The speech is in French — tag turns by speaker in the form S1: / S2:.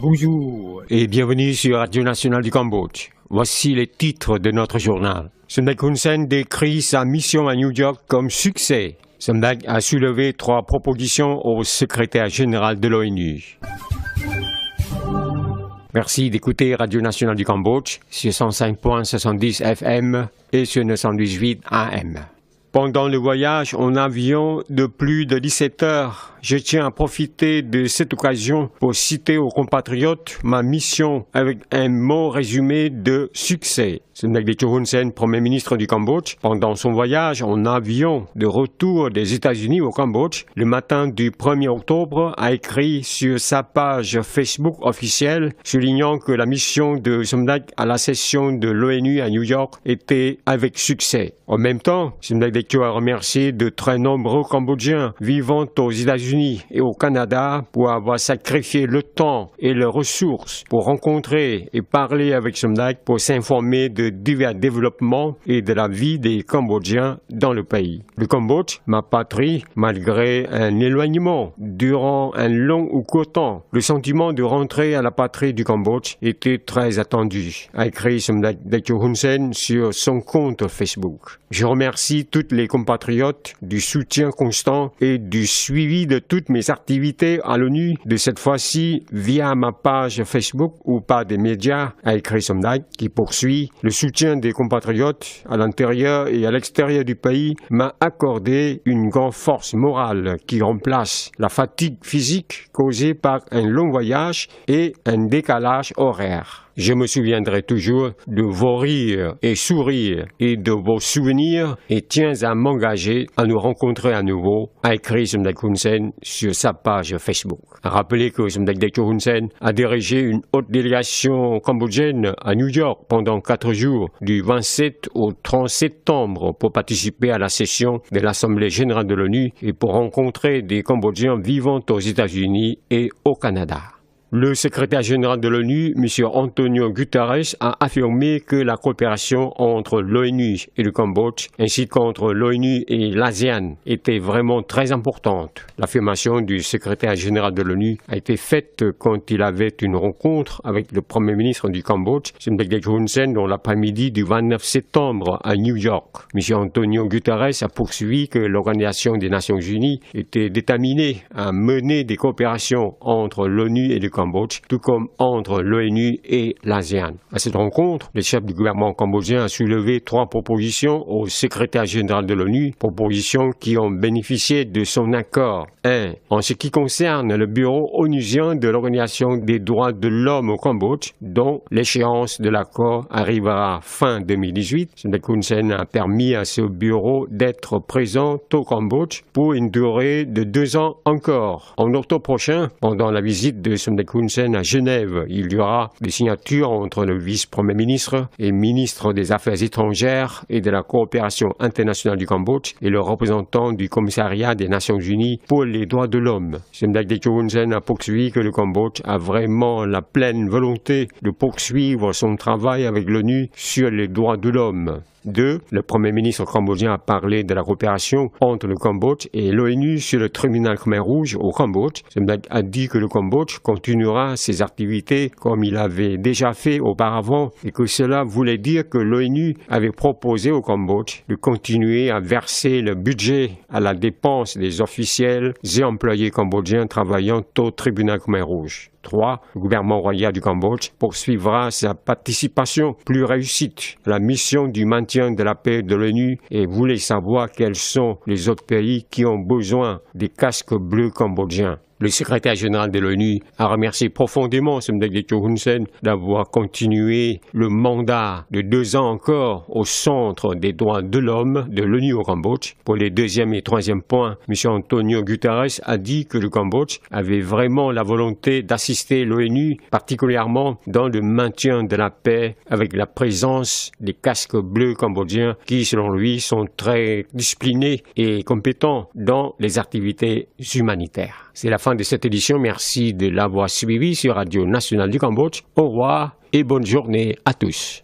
S1: Bonjour et bienvenue sur Radio Nationale du Cambodge. Voici les titres de notre journal. Somdak Hun Sen décrit sa mission à New York comme succès. Somdak a soulevé 3 propositions au secrétaire général de l'ONU. Merci d'écouter Radio Nationale du Cambodge sur 105.70 FM et sur 918 AM. Pendant le voyage en avion de plus de 17 heures, je tiens à profiter de cette occasion pour citer aux compatriotes ma mission avec un mot résumé de succès. Somdak Techo Hun Sen, Premier ministre du Cambodge, pendant son voyage en avion de retour des États-Unis au Cambodge, le matin du 1er octobre, a écrit sur sa page Facebook officielle, soulignant que la mission de Somdak à la session de l'ONU à New York était avec succès. En même temps, Somdak Techo a remercié de très nombreux Cambodgiens vivant aux États-Unis et au Canada pour avoir sacrifié le temps et les ressources pour rencontrer et parler avec Somdak pour s'informer de divers développements et de la vie des Cambodgiens dans le pays. Le Cambodge, ma patrie, malgré un éloignement durant un long ou court temps, le sentiment de rentrer à la patrie du Cambodge était très attendu, a écrit Somdak Techo Hun Sen sur son compte Facebook. Je remercie toutes les compatriotes du soutien constant et du suivi de toutes mes activités à l'ONU, de cette fois-ci via ma page Facebook ou par des médias, a écrit Somdak, qui poursuit. Le soutien des compatriotes à l'intérieur et à l'extérieur du pays m'a accordé une grande force morale qui remplace la fatigue physique causée par un long voyage et un décalage horaire. Je me souviendrai toujours de vos rires et sourires et de vos souvenirs et tiens à m'engager à nous rencontrer à nouveau, a écrit Somdak Hun Sen sur sa page Facebook. Rappelez que Somdak Techo Hun Sen a dirigé une haute délégation cambodgienne à New York pendant 4 jours, du 27 au 30 septembre, pour participer à la session de l'Assemblée générale de l'ONU et pour rencontrer des Cambodgiens vivant aux États-Unis et au Canada. Le secrétaire général de l'ONU, M. Antonio Guterres, a affirmé que la coopération entre l'ONU et le Cambodge, ainsi qu'entre l'ONU et l'ASEAN, était vraiment très importante. L'affirmation du secrétaire général de l'ONU a été faite quand il avait une rencontre avec le Premier ministre du Cambodge, Somdak Techo Hun Sen, dans l'après-midi du 29 septembre à New York. M. Antonio Guterres a poursuivi que l'Organisation des Nations Unies était déterminée à mener des coopérations entre l'ONU et le Cambodge, tout comme entre l'ONU et l'ASEAN. À cette rencontre, le chef du gouvernement cambodgien a soulevé 3 propositions au secrétaire général de l'ONU, propositions qui ont bénéficié de son accord. 1. En ce qui concerne le bureau onusien de l'Organisation des droits de l'homme au Cambodge, dont l'échéance de l'accord arrivera fin 2018, Somdak Hun Sen a permis à ce bureau d'être présent au Cambodge pour une durée de 2 ans encore. En octobre prochain, pendant la visite de Somdak Hun Sen à Genève, il y aura des signatures entre le vice-premier ministre et ministre des Affaires étrangères et de la coopération internationale du Cambodge et le représentant du commissariat des Nations Unies pour les droits de l'homme. Somdak Techo Hun Sen a poursuivi que le Cambodge a vraiment la pleine volonté de poursuivre son travail avec l'ONU sur les droits de l'homme. 2. Le Premier ministre cambodgien a parlé de la coopération entre le Cambodge et l'ONU sur le tribunal Khmer Rouge au Cambodge. Somdak a dit que le Cambodge continuera ses activités comme il avait déjà fait auparavant et que cela voulait dire que l'ONU avait proposé au Cambodge de continuer à verser le budget à la dépense des officiels et employés cambodgiens travaillant au tribunal Khmer Rouge. 3. Le gouvernement royal du Cambodge poursuivra sa participation plus réussie à la mission du maintien de la paix de l'ONU et voulait savoir quels sont les autres pays qui ont besoin des casques bleus cambodgiens. Le secrétaire général de l'ONU a remercié profondément Somdak Techo Hun Sen d'avoir continué le mandat de 2 ans encore au Centre des droits de l'homme de l'ONU au Cambodge. Pour les 2e et 3e points, M. Antonio Guterres a dit que le Cambodge avait vraiment la volonté d'assister l'ONU, particulièrement dans le maintien de la paix avec la présence des casques bleus cambodgiens qui, selon lui, sont très disciplinés et compétents dans les activités humanitaires. C'est la fin de cette édition. Merci de l'avoir suivi sur Radio Nationale du Cambodge. Au revoir et bonne journée à tous.